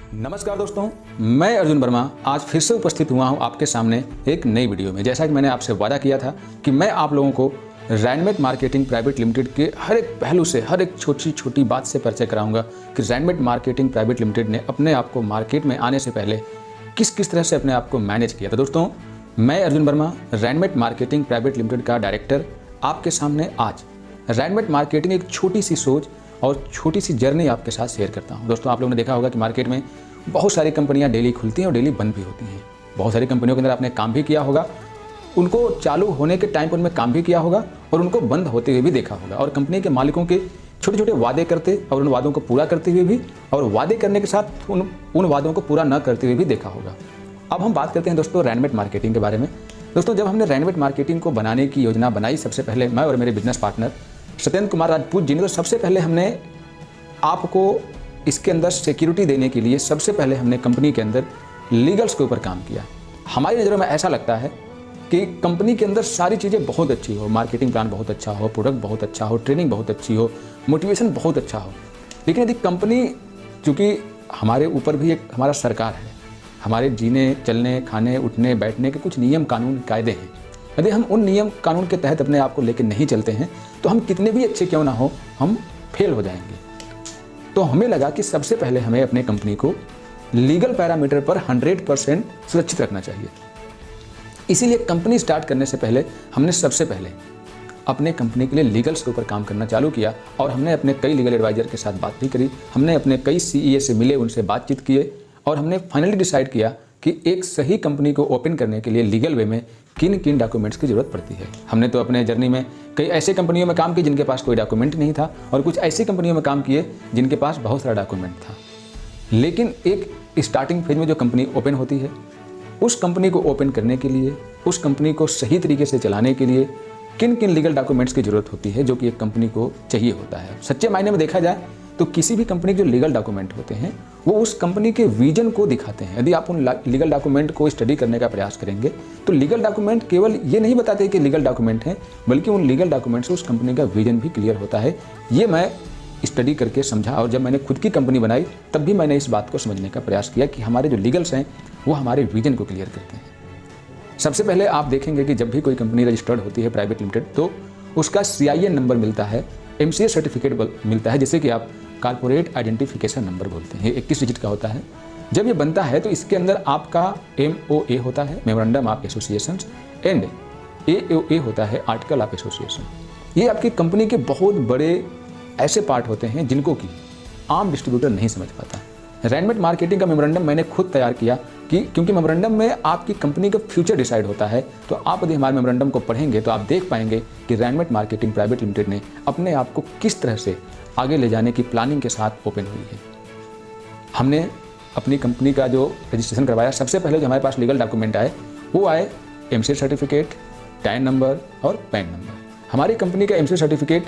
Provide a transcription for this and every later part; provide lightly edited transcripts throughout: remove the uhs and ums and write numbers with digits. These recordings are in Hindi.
नमस्कार दोस्तों, मैं अर्जुन वर्मा आज फिर से उपस्थित हुआ हूं आपके सामने एक नई वीडियो में। जैसा कि मैंने आपसे वादा किया था कि मैं आप लोगों को रैनमेट मार्केटिंग प्राइवेट लिमिटेड के हर एक पहलू से, हर एक छोटी छोटी बात से परिचय कराऊंगा कि रैनमेट मार्केटिंग प्राइवेट लिमिटेड ने अपने आप को मार्केट में आने से पहले किस किस तरह से अपने आप को मैनेज किया था। दोस्तों, मैं अर्जुन वर्मा, रैनमेट मार्केटिंग प्राइवेट लिमिटेड का डायरेक्टर, आपके सामने आज रैनमेट मार्केटिंग एक छोटी सी सोच और छोटी सी जर्नी आपके साथ शेयर करता हूं। दोस्तों, आप लोगों ने देखा होगा कि मार्केट में बहुत सारी कंपनियां डेली खुलती हैं और डेली बंद भी होती हैं। बहुत सारी कंपनियों के अंदर आपने काम भी किया होगा, उनको चालू होने के टाइम पर उनमें काम भी किया होगा और उनको बंद होते हुए भी देखा होगा, और कंपनी के मालिकों के छोटे छोटे वादे करते और उन वादों को पूरा करते हुए भी, और वादे करने के साथ उन वादों को पूरा न करते हुए भी देखा होगा। अब हम बात करते हैं दोस्तों रैनमेट मार्केटिंग के बारे में। दोस्तों, जब हमने रैनमेट मार्केटिंग को बनाने की योजना बनाई, सबसे पहले मैं और मेरे बिजनेस पार्टनर सत्येंद्र कुमार राजपूत जी ने, तो सबसे पहले हमने आपको इसके अंदर सिक्योरिटी देने के लिए सबसे पहले हमने कंपनी के अंदर लीगल्स के ऊपर काम किया। हमारी नज़रों में ऐसा लगता है कि कंपनी के अंदर सारी चीज़ें बहुत अच्छी हो, मार्केटिंग प्लान बहुत अच्छा हो, प्रोडक्ट बहुत अच्छा हो, ट्रेनिंग बहुत अच्छी हो, मोटिवेशन बहुत अच्छा हो, लेकिन यदि कंपनी, चूँकि हमारे ऊपर भी एक हमारा सरकार है, हमारे जीने चलने खाने उठने बैठने के कुछ नियम कानून कायदे हैं, यदि हम उन नियम कानून के तहत अपने आप को लेकर नहीं चलते हैं तो हम कितने भी अच्छे क्यों ना हो, हम फेल हो जाएंगे। तो हमें लगा कि सबसे पहले हमें अपने कंपनी को लीगल पैरामीटर पर 100% सुरक्षित रखना चाहिए। इसीलिए कंपनी स्टार्ट करने से पहले हमने सबसे पहले अपने कंपनी के लिए लीगल्स के ऊपर काम करना चालू किया, और हमने अपने कई लीगल एडवाइजर के साथ बात भी करी, हमने अपने कई सीईए से मिले, उनसे बातचीत किए, और हमने फाइनली डिसाइड किया कि एक सही कंपनी को ओपन करने के लिए लीगल वे में किन किन डॉक्यूमेंट्स की ज़रूरत पड़ती है। हमने तो अपने जर्नी में कई ऐसे कंपनियों में काम किए जिनके पास कोई डॉक्यूमेंट नहीं था, और कुछ ऐसी कंपनियों में काम किए जिनके पास बहुत सारा डॉक्यूमेंट था। लेकिन एक स्टार्टिंग फेज में जो कंपनी ओपन होती है, उस कंपनी को ओपन करने के लिए, उस कंपनी को सही तरीके से चलाने के लिए किन किन लीगल डॉक्यूमेंट्स की ज़रूरत होती है, जो कि एक कंपनी को चाहिए होता है। सच्चे मायने में देखा जाए तो किसी भी कंपनी के जो लीगल डॉक्यूमेंट होते हैं वो उस कंपनी के विजन को दिखाते हैं। यदि आप उन लीगल डॉक्यूमेंट को स्टडी करने का प्रयास करेंगे तो लीगल डॉक्यूमेंट केवल ये नहीं बताते कि लीगल डॉक्यूमेंट हैं, बल्कि उन लीगल डॉक्यूमेंट से उस कंपनी का विजन भी क्लियर होता है। ये मैं स्टडी करके समझा, और जब मैंने खुद की कंपनी बनाई तब भी मैंने इस बात को समझने का प्रयास किया कि हमारे जो लीगल्स हैं वो हमारे विजन को क्लियर करते हैं। सबसे पहले आप देखेंगे कि जब भी कोई कंपनी रजिस्टर्ड होती है प्राइवेट लिमिटेड, तो उसका CIN नंबर मिलता है, MCA सर्टिफिकेट मिलता है, जिसे कि आप कॉर्पोरेट आइडेंटिफिकेशन नंबर बोलते हैं। ये 21 डिजिट का होता है। जब ये बनता है तो इसके अंदर आपका MOA होता है, memorandum of association, and AOA होता है, आर्टिकल ऑफ एसोसिएशन। ये आपकी कंपनी के बहुत बड़े ऐसे पार्ट होते हैं जिनको कि आम डिस्ट्रीब्यूटर नहीं समझ पाता। रैनमेट मार्केटिंग का मेमोरेंडम मैंने खुद तैयार किया क्योंकि मेमोरेंडम में आपकी कंपनी का फ्यूचर डिसाइड होता है। तो आप यदि हमारे मेमोरेंडम को पढ़ेंगे तो आप देख पाएंगे कि रैनमेट मार्केटिंग प्राइवेट लिमिटेड ने अपने आप को किस तरह से आगे ले जाने की प्लानिंग के साथ ओपन हुई है। हमने अपनी कंपनी का जो रजिस्ट्रेशन करवाया, सबसे पहले जो हमारे पास लीगल डॉक्यूमेंट आए वो आए MCA सर्टिफिकेट, टैन नंबर और पैन नंबर। हमारी कंपनी का MCA सर्टिफिकेट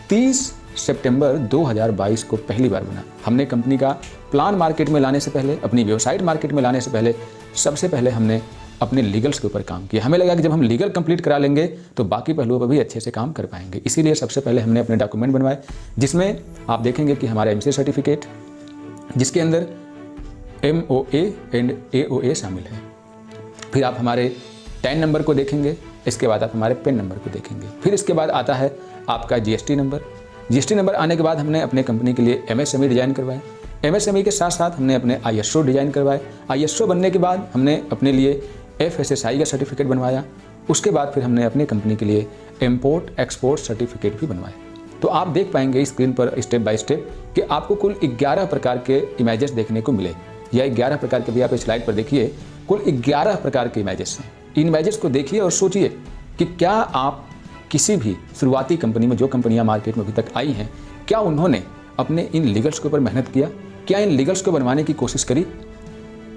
30 सितंबर 2022 को पहली बार बना। हमने कंपनी का प्लान मार्केट में लाने से पहले, अपनी वेबसाइट मार्केट में लाने से पहले, सबसे पहले हमने अपने लीगल्स के ऊपर काम किया। हमें लगा कि जब हम लीगल कंप्लीट करा लेंगे तो बाकी पहलुओं पर भी अच्छे से काम कर पाएंगे। इसीलिए सबसे पहले हमने अपने डॉक्यूमेंट बनवाए, जिसमें आप देखेंगे कि हमारा MCA सर्टिफिकेट, जिसके अंदर MOA एंड AOA शामिल है। फिर आप हमारे टैन नंबर को देखेंगे, इसके बाद आप हमारे पेन नंबर को देखेंगे। फिर इसके बाद आता है आपका GST नंबर। GST नंबर आने के बाद हमने अपने कंपनी के लिए MSME डिज़ाइन करवाए। MSME के साथ साथ हमने अपने ISO डिज़ाइन करवाए। ISO बनने के बाद हमने अपने लिए FSSAI का सर्टिफिकेट बनवाया। उसके बाद फिर हमने अपनी कंपनी के लिए इम्पोर्ट एक्सपोर्ट सर्टिफिकेट भी बनवाए। तो आप देख पाएंगे स्क्रीन पर स्टेप बाय स्टेप कि आपको कुल 11 प्रकार के इमेजेस देखने को मिले, या 11 प्रकार के भी आप स्लाइड पर देखिए, कुल 11 प्रकार के इमेजेस हैं। इन इमेजेस को देखिए और सोचिए कि क्या आप किसी भी शुरुआती कंपनी में, जो कंपनियां मार्केट में अभी तक आई हैं, क्या उन्होंने अपने इन लीगल्स के ऊपर मेहनत किया, क्या इन लीगल्स को बनवाने की कोशिश करी?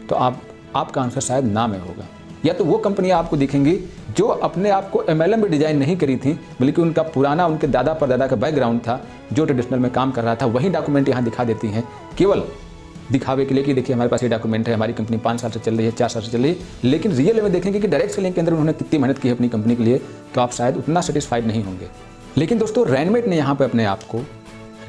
तो आपका आंसर शायद ना में होगा। या तो वो कंपनियां आपको दिखेंगी जो अपने आप को MLM में डिजाइन नहीं करी थी, बल्कि उनका पुराना, उनके दादा परदादा का बैकग्राउंड था जो ट्रेडिशनल में काम कर रहा था, वही डॉक्यूमेंट यहाँ दिखा देती हैं केवल दिखावे के लिए कि देखिए हमारे पास ये डॉक्यूमेंट है, हमारी कंपनी 5 साल से चल रही है, 4 साल से चल रही है। लेकिन रियल में देखेंगे कि डायरेक्ट सेलिंग के अंदर उन्होंने कितनी मेहनत की है अपनी कंपनी के लिए, तो आप शायद उतना सेटिस्फाइड नहीं होंगे। लेकिन दोस्तों, रैनमेट ने यहाँ पर अपने आप को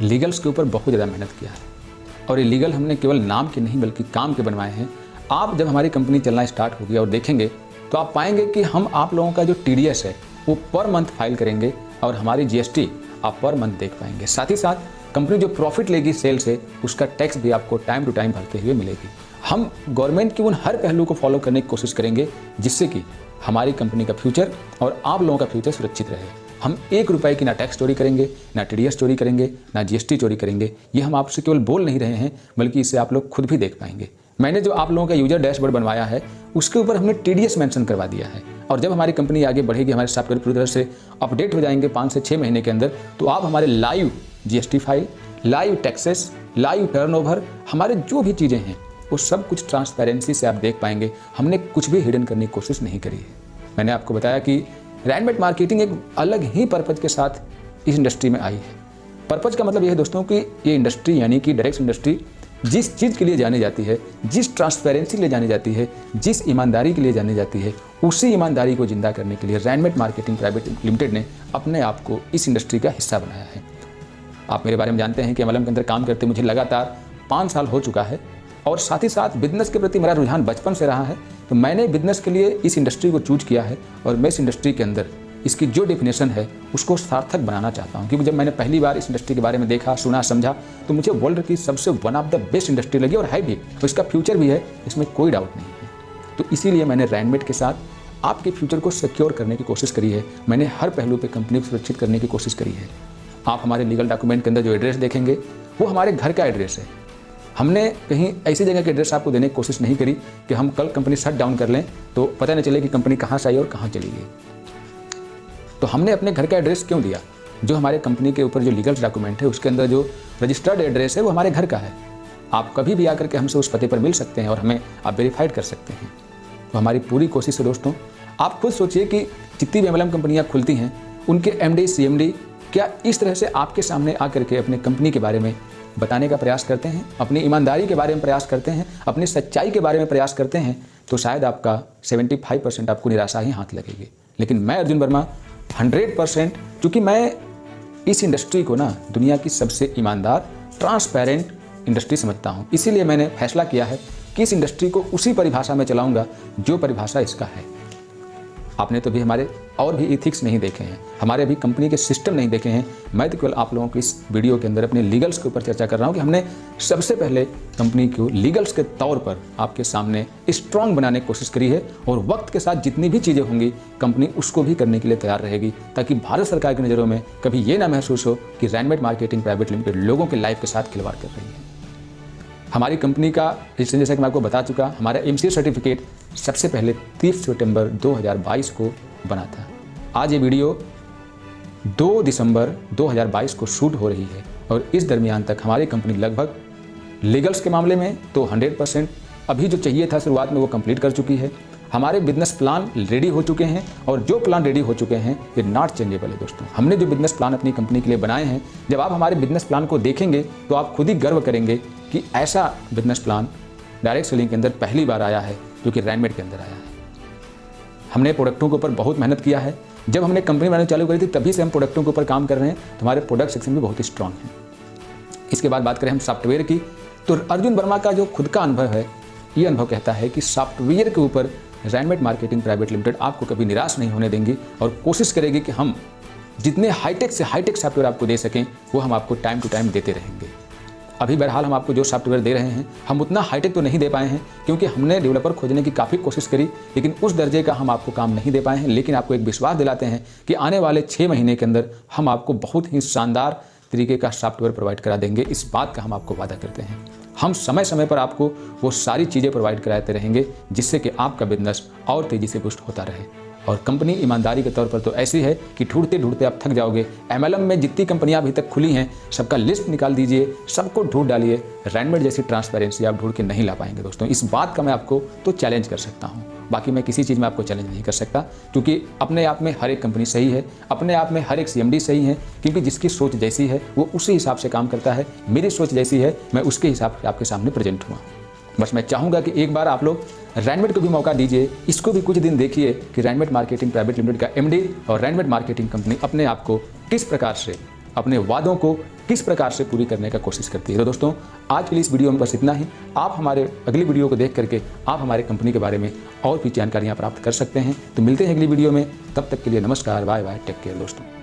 लीगल्स के ऊपर बहुत ज़्यादा मेहनत किया है। और इलीगल हमने केवल नाम के नहीं बल्कि काम के बनवाए हैं। आप जब हमारी कंपनी चलना स्टार्ट होगी और देखेंगे तो आप पाएंगे कि हम आप लोगों का जो TDS है वो पर मंथ फाइल करेंगे और हमारी GST आप पर मंथ देख पाएंगे। साथ ही साथ कंपनी जो प्रॉफिट लेगी सेल से उसका टैक्स भी आपको टाइम टू टाइम भरते हुए मिलेगी। हम गवर्नमेंट की उन हर पहलू को फॉलो करने की कोशिश करेंगे जिससे कि हमारी कंपनी का फ्यूचर और आप लोगों का फ्यूचर सुरक्षित रहे। हम 1 रुपए की ना टैक्स चोरी करेंगे, ना TDS चोरी करेंगे, ना GST चोरी करेंगे। ये हम आपसे केवल बोल नहीं रहे हैं बल्कि इसे आप लोग खुद भी देख पाएंगे। मैंने जो आप लोगों का यूजर डैशबोर्ड बनवाया है उसके ऊपर हमने TDS मेंशन करवा दिया है और जब हमारी कंपनी आगे बढ़ेगी, हमारे सॉफ्टवेयर पूरी तरह से अपडेट हो जाएंगे 5 से 6 महीने के अंदर, तो आप हमारे live GST file, live taxes, live turnover, हमारे जो भी चीज़ें हैं वो सब कुछ ट्रांसपेरेंसी से आप देख पाएंगे। हमने कुछ भी हिडन करने की कोशिश नहीं करी है। मैंने आपको बताया कि रैनमेट मार्केटिंग एक अलग ही पर्पज़ के साथ इस इंडस्ट्री में आई है। पर्पज़ का मतलब यह है दोस्तों कि ये इंडस्ट्री यानी कि डायरेक्ट इंडस्ट्री जिस चीज़ के लिए जानी जाती है, जिस ट्रांसपेरेंसी के लिए जानी जाती है, जिस ईमानदारी के लिए जानी जाती है, उसी ईमानदारी को जिंदा करने के लिए रैनमेट मार्केटिंग प्राइवेट लिमिटेड ने अपने आप को इस इंडस्ट्री का हिस्सा बनाया है। आप मेरे बारे में जानते हैं कि MLM के अंदर काम करते मुझे लगातार 5 साल हो चुका है और साथ ही साथ बिजनेस के प्रति मेरा रुझान बचपन से रहा है। तो मैंने बिजनेस के लिए इस इंडस्ट्री को चूज किया है और मैं इस इंडस्ट्री के अंदर इसकी जो डेफिनेशन है उसको सार्थक बनाना चाहता हूँ। क्योंकि जब मैंने पहली बार इस इंडस्ट्री के बारे में देखा, सुना, समझा तो मुझे वर्ल्ड की सबसे one of the best industry लगी और है भी, तो इसका फ्यूचर भी है, इसमें कोई डाउट नहीं है। तो इसीलिए मैंने रैनमेट के साथ आपके फ्यूचर को सिक्योर करने की कोशिश करी है। मैंने हर पहलू पर कंपनी को सुरक्षित करने की कोशिश करी है। आप हमारे लीगल डॉक्यूमेंट के अंदर जो एड्रेस देखेंगे वो हमारे घर का एड्रेस है। हमने कहीं ऐसी जगह के एड्रेस आपको देने की कोशिश नहीं करी कि हम कल कंपनी शट डाउन कर लें तो पता नहीं चले कि कंपनी कहाँ से आई और कहाँ चली गई। तो हमने अपने घर का एड्रेस क्यों दिया? जो हमारे कंपनी के ऊपर जो लीगल डॉक्यूमेंट है उसके अंदर जो रजिस्टर्ड एड्रेस है वो हमारे घर का है। आप कभी भी आकर के हमसे उस पते पर मिल सकते हैं और हमें आप वेरीफाइड कर सकते हैं। तो हमारी पूरी कोशिश है दोस्तों, आप खुद सोचिए कि जितनी भी MLM कंपनियाँ खुलती हैं उनके MD CMD क्या इस तरह से आपके सामने आकर के अपने कंपनी के बारे में बताने का प्रयास करते हैं, अपनी ईमानदारी के बारे में प्रयास करते हैं, अपनी सच्चाई के बारे में प्रयास करते हैं? तो शायद आपका 75% आपको निराशा ही हाथ लगेगी। लेकिन मैं अर्जुन वर्मा 100%, क्योंकि मैं इस इंडस्ट्री को ना दुनिया की सबसे ईमानदार ट्रांसपेरेंट इंडस्ट्री समझता हूँ, इसीलिए मैंने फैसला किया है कि इस इंडस्ट्री को उसी परिभाषा में चलाऊंगा जो परिभाषा इसका है। आपने तो भी हमारे और भी इथिक्स नहीं देखे हैं, हमारे भी कंपनी के सिस्टम नहीं देखे हैं। मैं तो केवल आप लोगों को इस वीडियो के अंदर अपने लीगल्स के ऊपर चर्चा कर रहा हूँ कि हमने सबसे पहले कंपनी को लीगल्स के तौर पर आपके सामने स्ट्रांग बनाने की कोशिश करी है और वक्त के साथ जितनी भी चीज़ें होंगी कंपनी उसको भी करने के लिए तैयार रहेगी, ताकि भारत सरकार की नज़रों में कभी ये ना महसूस हो कि रैनमेट मार्केटिंग प्राइवेट लिमिटेड लोगों के लाइफ के साथ खिलवाड़ कर रही है। हमारी कंपनी का रजिस्ट्रेशन जैसा कि मैं आपको बता चुका, हमारा MCA सर्टिफिकेट सबसे पहले 30 सितंबर 2022 को बना था। आज ये वीडियो 2 दिसंबर 2022 को शूट हो रही है और इस दरमियान तक हमारी कंपनी लगभग लीगल्स के मामले में तो 100% अभी जो चाहिए था शुरुआत में वो कंप्लीट कर चुकी है। हमारे बिजनेस प्लान रेडी हो चुके हैं और जो प्लान रेडी हो चुके हैं ये नॉट चेंजेबल है दोस्तों। हमने जो बिजनेस प्लान अपनी कंपनी के लिए बनाए हैं, जब आप हमारे बिजनेस प्लान को देखेंगे तो आप खुद ही गर्व करेंगे कि ऐसा बिजनेस प्लान डायरेक्ट सेलिंग के अंदर पहली बार आया है जो कि रैनमेट के अंदर आया है। हमने प्रोडक्टों के ऊपर बहुत मेहनत किया है। जब हमने कंपनी बनानी चालू करी थी तभी से हम प्रोडक्टों के ऊपर काम कर रहे हैं, तो हमारे प्रोडक्ट सेक्शन भी बहुत ही स्ट्रांग है। इसके बाद बात करें हम सॉफ्टवेयर की, तो अर्जुन वर्मा का जो खुद का अनुभव है, ये अनुभव कहता है कि सॉफ्टवेयर के ऊपर रैनमेट मार्केटिंग प्राइवेट लिमिटेड आपको कभी निराश नहीं होने देंगी और कोशिश करेगी कि हम जितने हाईटेक से हाईटेक सॉफ्टवेयर आपको दे सकें वो हम आपको टाइम टू टाइम देते रहेंगे। अभी बहरहाल हम आपको जो सॉफ्टवेयर दे रहे हैं हम उतना हाईटेक तो नहीं दे पाए हैं क्योंकि हमने डेवलपर खोजने की काफ़ी कोशिश करी, लेकिन उस दर्जे का हम आपको काम नहीं दे पाए हैं। लेकिन आपको एक विश्वास दिलाते हैं कि आने वाले 6 महीने के अंदर हम आपको बहुत ही शानदार तरीके का सॉफ्टवेयर प्रोवाइड करा देंगे। इस बात का हम आपको वादा करते हैं। हम समय समय पर आपको वो सारी चीज़ें प्रोवाइड कराते रहेंगे जिससे कि आपका बिजनेस और तेज़ी से बूस्ट होता रहे। और कंपनी ईमानदारी के तौर पर तो ऐसी है कि ढूंढते ढूंढते आप थक जाओगे। MLM में जितनी कंपनियां अभी तक खुली हैं सबका लिस्ट निकाल दीजिए, सबको ढूंढ डालिए, रैनमेट जैसी ट्रांसपेरेंसी आप ढूंढ के नहीं ला पाएंगे दोस्तों। इस बात का मैं आपको तो चैलेंज कर सकता हूँ, बाकी मैं किसी चीज़ में आपको चैलेंज नहीं कर सकता, क्योंकि अपने आप में हर एक कंपनी सही है, अपने आप में हर एक CMD सही है, क्योंकि जिसकी सोच जैसी है वो उसी हिसाब से काम करता है। मेरी सोच जैसी है मैं उसके हिसाब से आपके सामने प्रेजेंट हुआ। बस मैं चाहूँगा कि एक बार आप लोग रैनमेट को भी मौका दीजिए, इसको भी कुछ दिन देखिए कि रैनमेट मार्केटिंग प्राइवेट लिमिटेड का MD और रैनमेट मार्केटिंग कंपनी अपने आप को किस प्रकार से अपने वादों को किस प्रकार से पूरी करने का कोशिश करती है। तो दोस्तों, आज के लिए इस वीडियो में बस इतना ही। आप हमारे अगली वीडियो को देख करके आप हमारे कंपनी के बारे में और भी जानकारियाँ प्राप्त कर सकते हैं। तो मिलते हैं अगली वीडियो में, तब तक के लिए नमस्कार, बाय बाय, टेक केयर दोस्तों।